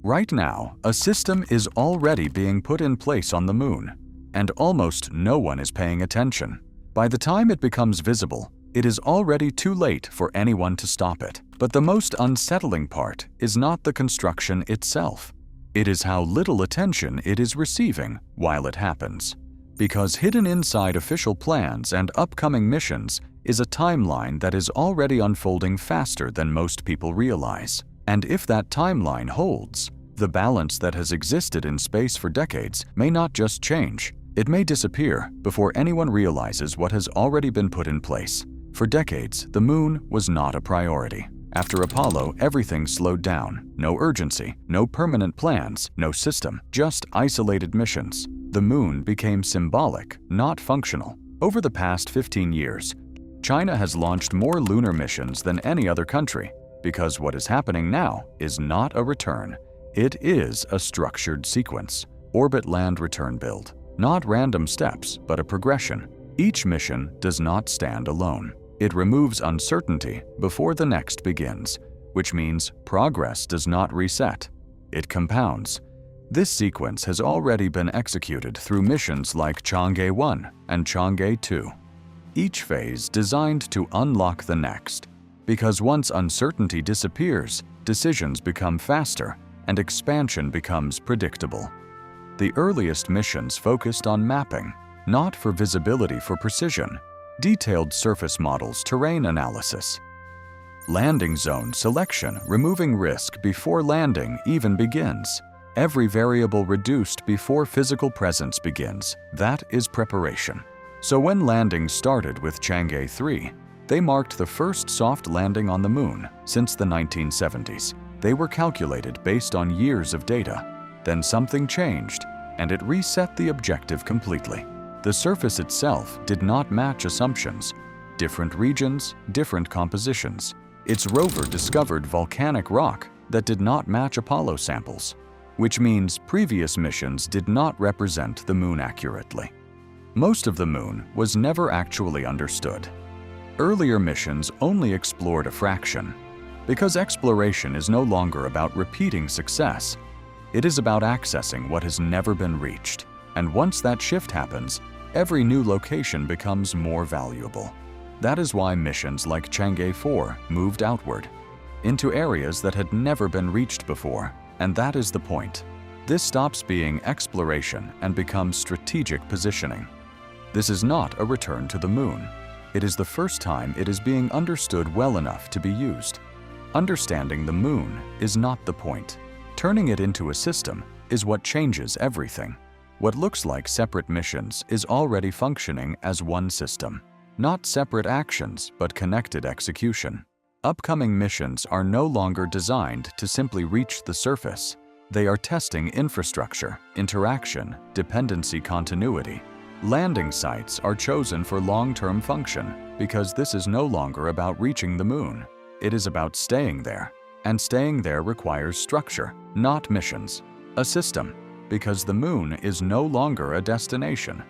Right now, a system is already being put in place on the Moon, and almost no one is paying attention. By the time it becomes visible, it is already too late for anyone to stop it. But the most unsettling part is not the construction itself. It is how little attention it is receiving while it happens. Because hidden inside official plans and upcoming missions is a timeline that is already unfolding faster than most people realize. And if that timeline holds, the balance that has existed in space for decades may not just change, it may disappear before anyone realizes what has already been put in place. For decades, the Moon was not a priority. After Apollo, everything slowed down. No urgency, no permanent plans, no system, just isolated missions. The Moon became symbolic, not functional. Over the past 15 years, China has launched more lunar missions than any other country, because what is happening now is not a return. It is a structured sequence. Orbit, land, return, build. Not random steps, but a progression. Each mission does not stand alone. It removes uncertainty before the next begins, which means progress does not reset. It compounds. This sequence has already been executed through missions like Chang'e 1 and Chang'e 2, each phase designed to unlock the next. Because once uncertainty disappears, decisions become faster and expansion becomes predictable. The earliest missions focused on mapping, not for visibility for precision, detailed surface models, terrain analysis, landing zone selection, removing risk before landing even begins. Every variable reduced before physical presence begins. That is preparation. So when landings started with Chang'e 3, they marked the first soft landing on the Moon since the 1970s. They were calculated based on years of data. Then something changed, and it reset the objective completely. The surface itself did not match assumptions. Different regions, different compositions. Its rover discovered volcanic rock that did not match Apollo samples, which means previous missions did not represent the Moon accurately. Most of the Moon was never actually understood. Earlier missions only explored a fraction. Because exploration is no longer about repeating success, it is about accessing what has never been reached. And once that shift happens, every new location becomes more valuable. That is why missions like Chang'e 4 moved outward, into areas that had never been reached before, and that is the point. This stops being exploration and becomes strategic positioning. This is not a return to the Moon. It is the first time it is being understood well enough to be used. Understanding the Moon is not the point. Turning it into a system is what changes everything. What looks like separate missions is already functioning as one system. Not separate actions, but connected execution. Upcoming missions are no longer designed to simply reach the surface. They are testing infrastructure, interaction, dependency, continuity. Landing sites are chosen for long-term function because this is no longer about reaching the Moon. It is about staying there. And staying there requires structure, not missions. A system, because the Moon is no longer a destination.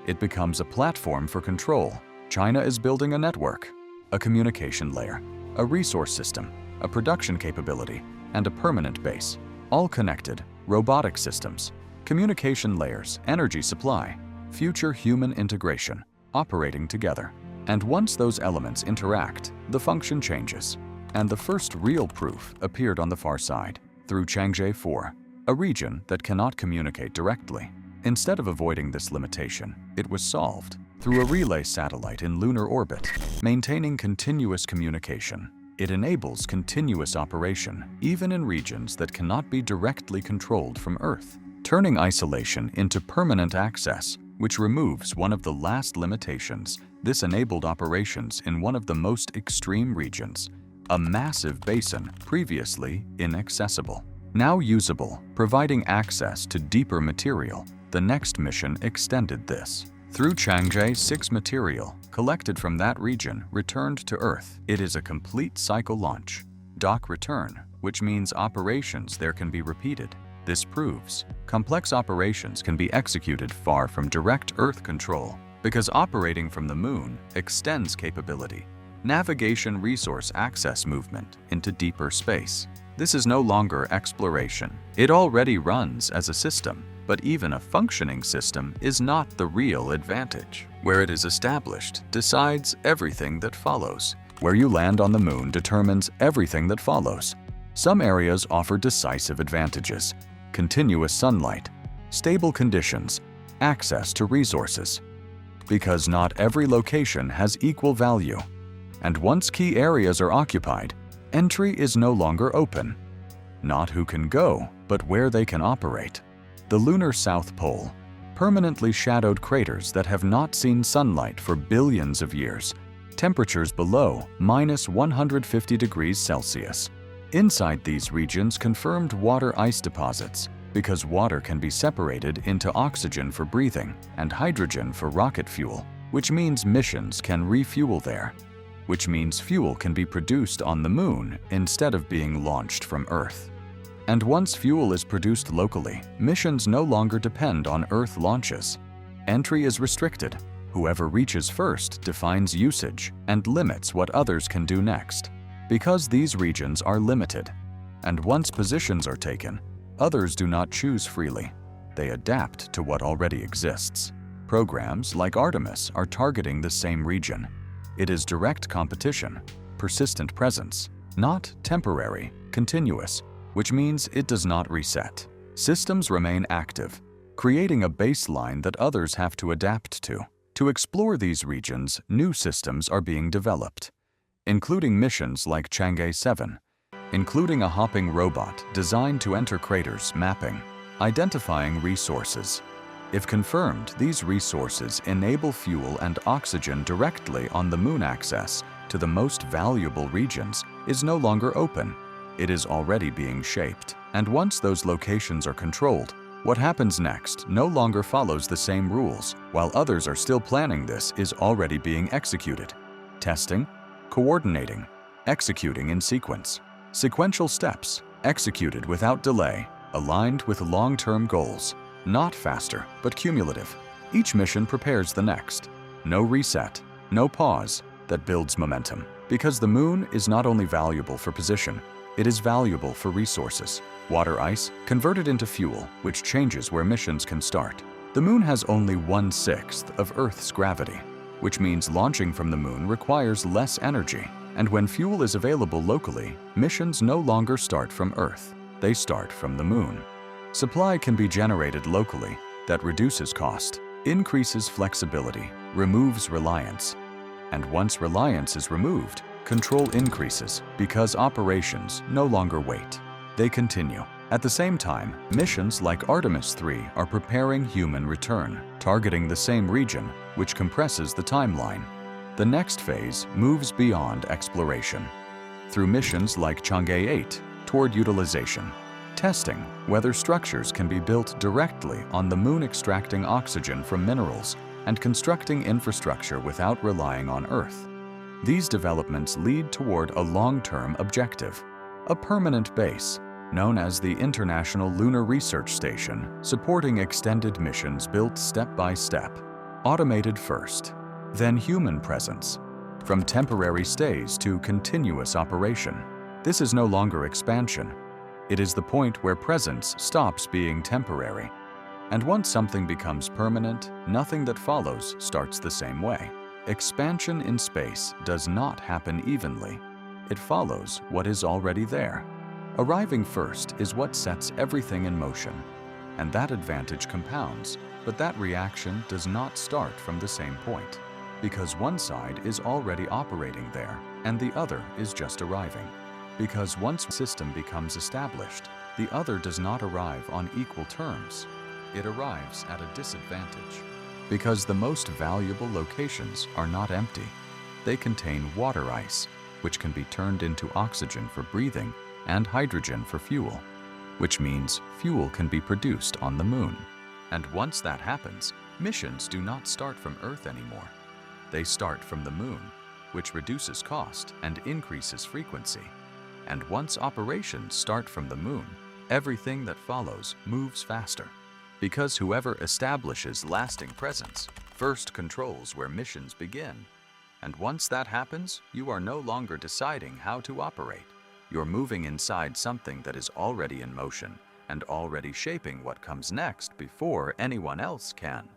It becomes a platform for control. China is building a network, a communication layer, a resource system, a production capability, and a permanent base. All connected, robotic systems, communication layers, energy supply, future human integration, operating together. And once those elements interact, the function changes. And the first real proof appeared on the far side, through Chang'e 4, a region that cannot communicate directly. Instead of avoiding this limitation, it was solved through a relay satellite in lunar orbit, maintaining continuous communication. It enables continuous operation, even in regions that cannot be directly controlled from Earth, turning isolation into permanent access, which removes one of the last limitations. This enabled operations in one of the most extreme regions, a massive basin previously inaccessible, now usable, providing access to deeper material. The next mission extended this. Through Chang'e 6, material collected from that region returned to Earth. It is a complete cycle launch. Dock return, which means operations there can be repeated. This proves complex operations can be executed far from direct Earth control, because operating from the Moon extends capability. Navigation, resource access, movement into deeper space. This is no longer exploration. It already runs as a system, but even a functioning system is not the real advantage. Where it is established decides everything that follows. Where you land on the moon determines everything that follows. Some areas offer decisive advantages: continuous sunlight, stable conditions, access to resources. Because not every location has equal value. And once key areas are occupied, entry is no longer open. Not who can go, but where they can operate. The lunar South Pole, permanently shadowed craters that have not seen sunlight for billions of years, temperatures below -150 degrees Celsius. Inside these regions confirmed water ice deposits, because water can be separated into oxygen for breathing and hydrogen for rocket fuel, which means missions can refuel there, which means fuel can be produced on the moon instead of being launched from Earth. And once fuel is produced locally, missions no longer depend on Earth launches. Entry is restricted. Whoever reaches first defines usage and limits what others can do next. Because these regions are limited, and once positions are taken, others do not choose freely. They adapt to what already exists. Programs like Artemis are targeting the same region. It is direct competition, persistent presence, not temporary, continuous, which means it does not reset. Systems remain active, creating a baseline that others have to adapt to. To explore these regions, new systems are being developed, including missions like Chang'e 7, including a hopping robot designed to enter craters, mapping, identifying resources. If confirmed, these resources enable fuel and oxygen directly on the moon. Access to the most valuable regions is no longer open. It is already being shaped. And once those locations are controlled, what happens next no longer follows the same rules. While others are still planning, this is already being executed. Testing, coordinating, executing in sequence. Sequential steps, executed without delay, aligned with long-term goals. Not faster, but cumulative. Each mission prepares the next. No reset, no pause, that builds momentum. Because the moon is not only valuable for position, it is valuable for resources. Water ice converted into fuel, which changes where missions can start. The moon has only 1/6 of Earth's gravity, which means launching from the moon requires less energy. And when fuel is available locally, missions no longer start from Earth. They start from the moon. Supply can be generated locally. That reduces cost, increases flexibility, removes reliance. And once reliance is removed, control increases because operations no longer wait. They continue. At the same time, missions like Artemis 3 are preparing human return, targeting the same region, which compresses the timeline. The next phase moves beyond exploration. Through missions like Chang'e 8 toward utilization. Testing whether structures can be built directly on the moon, extracting oxygen from minerals and constructing infrastructure without relying on Earth. These developments lead toward a long-term objective, a permanent base, known as the International Lunar Research Station, supporting extended missions built step by step, automated first, then human presence, from temporary stays to continuous operation. This is no longer expansion. It is the point where presence stops being temporary. And once something becomes permanent, nothing that follows starts the same way. Expansion in space does not happen evenly. It follows what is already there. Arriving first is what sets everything in motion. And that advantage compounds, but that reaction does not start from the same point. Because one side is already operating there, and the other is just arriving. Because once a system becomes established, the other does not arrive on equal terms. It arrives at a disadvantage. Because the most valuable locations are not empty. They contain water ice, which can be turned into oxygen for breathing and hydrogen for fuel, which means fuel can be produced on the moon. And once that happens, missions do not start from Earth anymore. They start from the moon, which reduces cost and increases frequency. And once operations start from the moon, everything that follows moves faster. Because whoever establishes lasting presence first controls where missions begin. And once that happens, you are no longer deciding how to operate. You're moving inside something that is already in motion and already shaping what comes next before anyone else can.